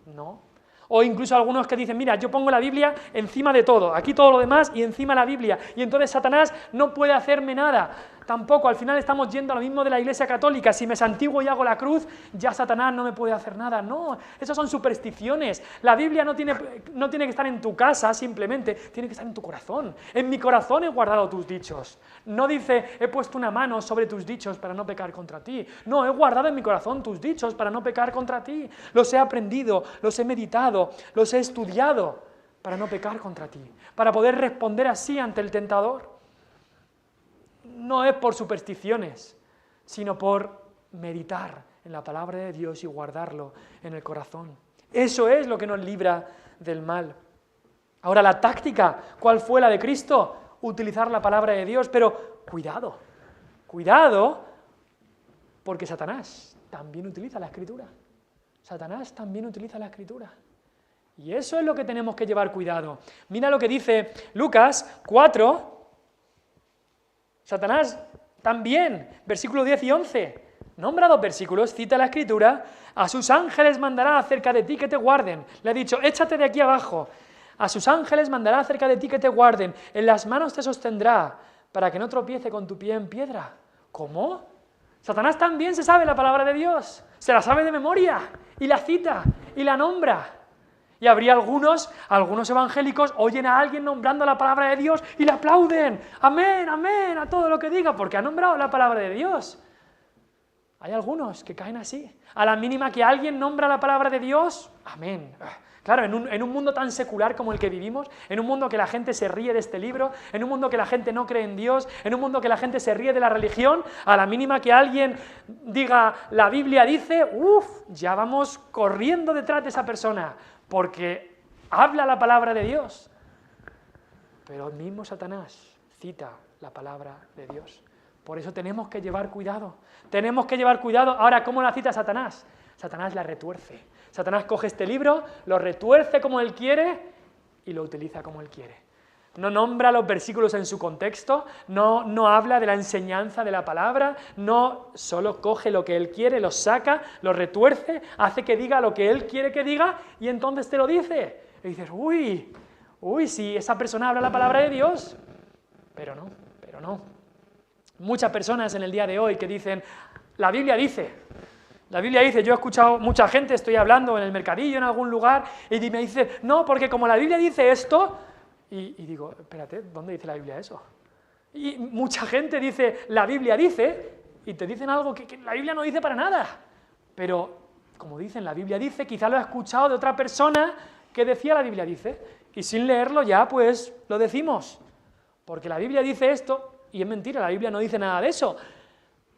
No. O incluso algunos que dicen, mira, yo pongo la Biblia encima de todo, aquí todo lo demás y encima la Biblia, y entonces Satanás no puede hacerme nada. Tampoco, al final estamos yendo a lo mismo de la Iglesia Católica, si me santiguo y hago la cruz, ya Satanás no me puede hacer nada. No, esas son supersticiones. La Biblia no tiene que estar en tu casa simplemente, tiene que estar en tu corazón. En mi corazón he guardado tus dichos. No dice, he puesto una mano sobre tus dichos para no pecar contra ti. No, he guardado en mi corazón tus dichos para no pecar contra ti. Los he aprendido, los he meditado, los he estudiado para no pecar contra ti, para poder responder así ante el tentador. No es por supersticiones, sino por meditar en la palabra de Dios y guardarlo en el corazón. Eso es lo que nos libra del mal. Ahora, la táctica, ¿cuál fue la de Cristo? Utilizar la palabra de Dios, pero cuidado, porque Satanás también utiliza la Escritura. Satanás también utiliza la Escritura. Y eso es lo que tenemos que llevar cuidado. Mira lo que dice Lucas 4, Satanás también, versículo 10 y 11. Nombra dos versículos, cita la Escritura, a sus ángeles mandará acerca de ti que te guarden. Le ha dicho, échate de aquí abajo. A sus ángeles mandará acerca de ti que te guarden. En las manos te sostendrá, para que no tropiece con tu pie en piedra. ¿Cómo? Satanás también se sabe la palabra de Dios. Se la sabe de memoria, y la cita, y la nombra. Y habría algunos evangélicos oyen a alguien nombrando la palabra de Dios y le aplauden. Amén, amén, a todo lo que diga, porque ha nombrado la palabra de Dios. Hay algunos que caen así. A la mínima que alguien nombra la palabra de Dios, amén. Claro, en un mundo tan secular como el que vivimos, en un mundo que la gente se ríe de este libro, en un mundo que la gente no cree en Dios, en un mundo que la gente se ríe de la religión, a la mínima que alguien diga, la Biblia dice, ya vamos corriendo detrás de esa persona, porque habla la palabra de Dios. Pero el mismo Satanás cita la palabra de Dios. Por eso tenemos que llevar cuidado. Tenemos que llevar cuidado. Ahora, ¿cómo la cita Satanás? Satanás la retuerce. Satanás coge este libro, lo retuerce como él quiere y lo utiliza como él quiere. No nombra los versículos en su contexto, no habla de la enseñanza de la palabra, no solo coge lo que él quiere, lo saca, lo retuerce, hace que diga lo que él quiere que diga y entonces te lo dice. Y dices, uy, si esa persona habla la palabra de Dios. Pero no. Muchas personas en el día de hoy que dicen, la Biblia dice, yo he escuchado mucha gente, estoy hablando en el mercadillo, en algún lugar, y me dice, no, porque como la Biblia dice esto, y digo, espérate, ¿dónde dice la Biblia eso? Y mucha gente dice, la Biblia dice, y te dicen algo que la Biblia no dice para nada. Pero, como dicen, la Biblia dice, quizá lo ha escuchado de otra persona que decía la Biblia dice, y sin leerlo ya, pues, lo decimos. Porque la Biblia dice esto, y es mentira, la Biblia no dice nada de eso.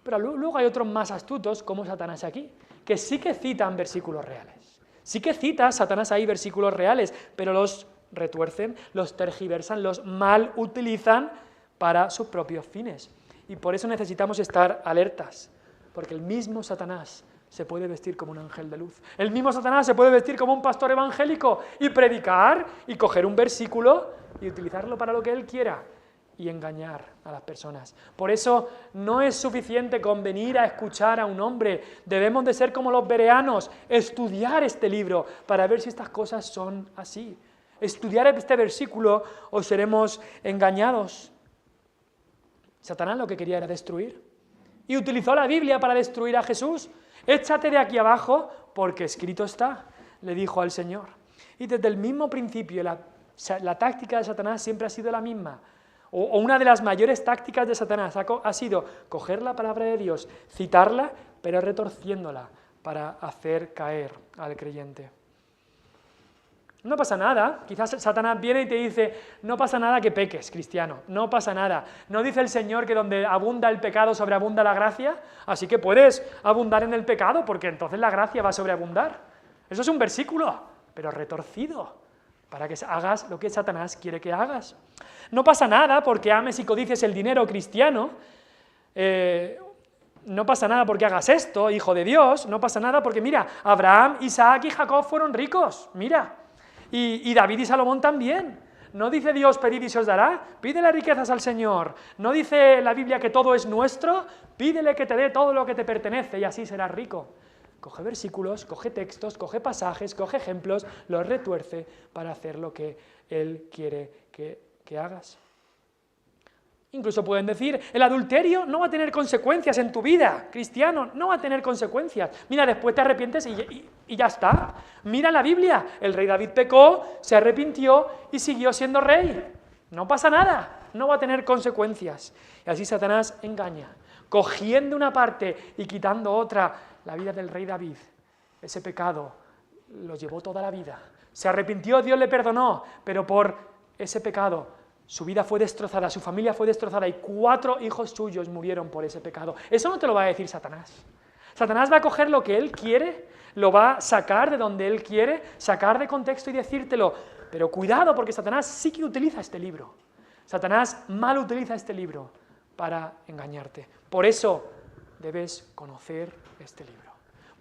Pero luego hay otros más astutos, como Satanás aquí, que sí que citan versículos reales. Sí que cita Satanás ahí versículos reales, pero los retuercen, los tergiversan, los mal utilizan para sus propios fines. Y por eso necesitamos estar alertas, porque el mismo Satanás se puede vestir como un ángel de luz. El mismo Satanás se puede vestir como un pastor evangélico y predicar y coger un versículo y utilizarlo para lo que él quiera y engañar a las personas. Por eso no es suficiente con venir a escuchar a un hombre, debemos de ser como los bereanos, estudiar este libro para ver si estas cosas son así. Estudiar este versículo o seremos engañados. Satanás lo que quería era destruir y utilizó la Biblia para destruir a Jesús. Échate de aquí abajo porque escrito está, le dijo al Señor. Y desde el mismo principio la táctica de Satanás siempre ha sido la misma. O una de las mayores tácticas de Satanás ha sido coger la palabra de Dios, citarla, pero retorciéndola para hacer caer al creyente. No pasa nada, quizás Satanás viene y te dice, no pasa nada que peques, cristiano, no pasa nada. ¿No dice el Señor que donde abunda el pecado sobreabunda la gracia? Así que puedes abundar en el pecado porque entonces la gracia va a sobreabundar. Eso es un versículo, pero retorcido, para que hagas lo que Satanás quiere que hagas. No pasa nada porque ames y codicies el dinero, cristiano. No pasa nada porque hagas esto, hijo de Dios. No pasa nada porque, mira, Abraham, Isaac y Jacob fueron ricos, mira. Y David y Salomón también. No dice Dios, pedid y se os dará, pídele riquezas al Señor. No dice la Biblia que todo es nuestro, pídele que te dé todo lo que te pertenece y así serás rico. Coge versículos, coge textos, coge pasajes, coge ejemplos, los retuerce para hacer lo que Él quiere que hagas. Incluso pueden decir, el adulterio no va a tener consecuencias en tu vida, cristiano, no va a tener consecuencias. Mira, después te arrepientes y ya está. Mira la Biblia, el rey David pecó, se arrepintió y siguió siendo rey. No pasa nada, no va a tener consecuencias. Y así Satanás engaña, cogiendo una parte y quitando otra. La vida del rey David, ese pecado, lo llevó toda la vida. Se arrepintió, Dios le perdonó, pero por ese pecado su vida fue destrozada, su familia fue destrozada y 4 hijos suyos murieron por ese pecado. Eso no te lo va a decir Satanás. Satanás va a coger lo que él quiere, lo va a sacar de donde él quiere, sacar de contexto y decírtelo. Pero cuidado, porque Satanás sí que utiliza este libro. Satanás mal utiliza este libro para engañarte. Por eso debes conocer este libro.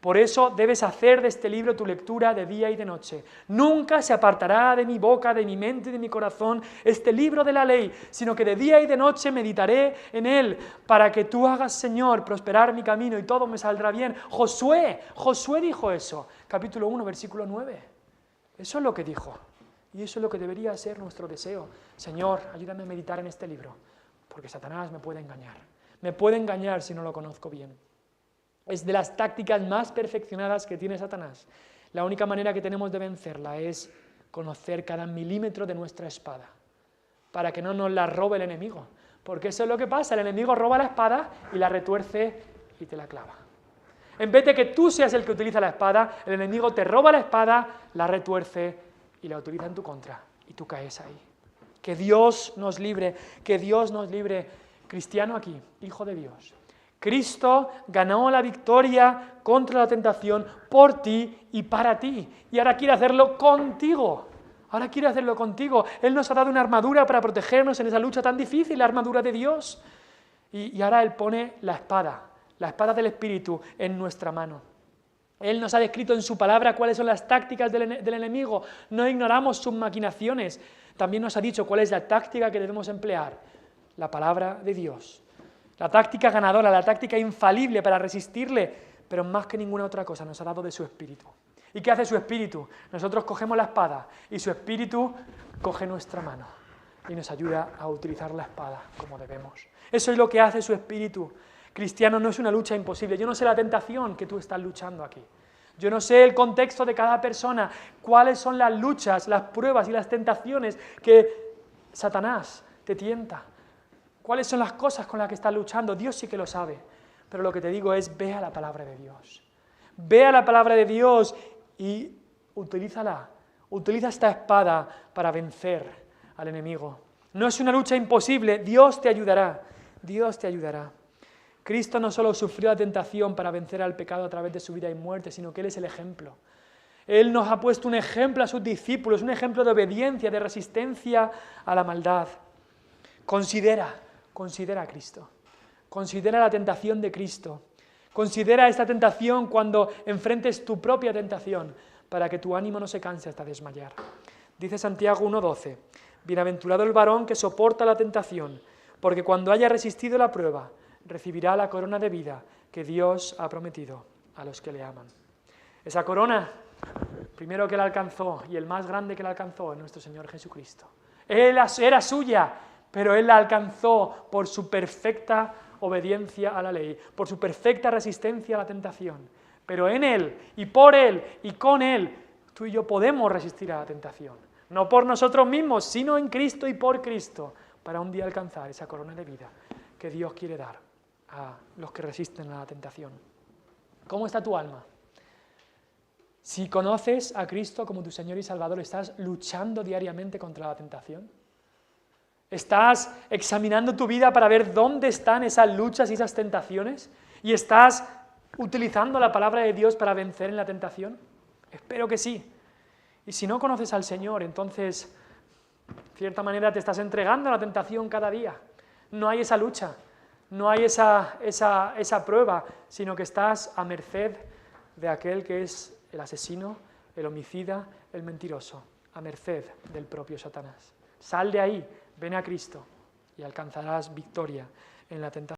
Por eso debes hacer de este libro tu lectura de día y de noche. Nunca se apartará de mi boca, de mi mente y de mi corazón este libro de la ley, sino que de día y de noche meditaré en él, para que tú hagas, Señor, prosperar mi camino y todo me saldrá bien. Josué dijo eso, capítulo 1, versículo 9. Eso es lo que dijo, y eso es lo que debería ser nuestro deseo. Señor, ayúdame a meditar en este libro, porque Satanás me puede engañar. Me puede engañar si no lo conozco bien. Es de las tácticas más perfeccionadas que tiene Satanás. La única manera que tenemos de vencerla es conocer cada milímetro de nuestra espada, para que no nos la robe el enemigo. Porque eso es lo que pasa, el enemigo roba la espada y la retuerce y te la clava. En vez de que tú seas el que utiliza la espada, el enemigo te roba la espada, la retuerce y la utiliza en tu contra, y tú caes ahí. Que Dios nos libre, cristiano aquí, hijo de Dios. Cristo ganó la victoria contra la tentación por ti y para ti. Y ahora quiere hacerlo contigo. Él nos ha dado una armadura para protegernos en esa lucha tan difícil, la armadura de Dios. Y ahora Él pone la espada del Espíritu en nuestra mano. Él nos ha descrito en su palabra cuáles son las tácticas del enemigo. No ignoramos sus maquinaciones. También nos ha dicho cuál es la táctica que debemos emplear. La palabra de Dios. La táctica ganadora, la táctica infalible para resistirle, pero más que ninguna otra cosa nos ha dado de su Espíritu. ¿Y qué hace su Espíritu? Nosotros cogemos la espada y su Espíritu coge nuestra mano y nos ayuda a utilizar la espada como debemos. Eso es lo que hace su Espíritu. Cristiano, no es una lucha imposible. Yo no sé la tentación que tú estás luchando aquí. Yo no sé el contexto de cada persona, cuáles son las luchas, las pruebas y las tentaciones que Satanás te tienta. ¿Cuáles son las cosas con las que estás luchando? Dios sí que lo sabe. Pero lo que te digo es, ve a la palabra de Dios. Ve a la palabra de Dios y utilízala. Utiliza esta espada para vencer al enemigo. No es una lucha imposible. Dios te ayudará. Dios te ayudará. Cristo no solo sufrió la tentación para vencer al pecado a través de su vida y muerte, sino que Él es el ejemplo. Él nos ha puesto un ejemplo a sus discípulos, un ejemplo de obediencia, de resistencia a la maldad. Considera a Cristo. Considera la tentación de Cristo. Considera esta tentación cuando enfrentes tu propia tentación, para que tu ánimo no se canse hasta desmayar. Dice Santiago 1:12, bienaventurado el varón que soporta la tentación, porque cuando haya resistido la prueba, recibirá la corona de vida que Dios ha prometido a los que le aman. Esa corona, primero que la alcanzó y el más grande que la alcanzó es nuestro Señor Jesucristo. Él era suya, pero Él la alcanzó por su perfecta obediencia a la ley, por su perfecta resistencia a la tentación. Pero en Él, y por Él, y con Él, tú y yo podemos resistir a la tentación. No por nosotros mismos, sino en Cristo y por Cristo, para un día alcanzar esa corona de vida que Dios quiere dar a los que resisten a la tentación. ¿Cómo está tu alma? Si conoces a Cristo como tu Señor y Salvador, ¿estás luchando diariamente contra la tentación? ¿Estás examinando tu vida para ver dónde están esas luchas y esas tentaciones? ¿Y estás utilizando la palabra de Dios para vencer en la tentación? Espero que sí. Y si no conoces al Señor, entonces, de cierta manera, te estás entregando a la tentación cada día. No hay esa lucha. No hay esa prueba, sino que estás a merced de aquel que es el asesino, el homicida, el mentiroso, a merced del propio Satanás. Sal de ahí, ven a Cristo y alcanzarás victoria en la tentación.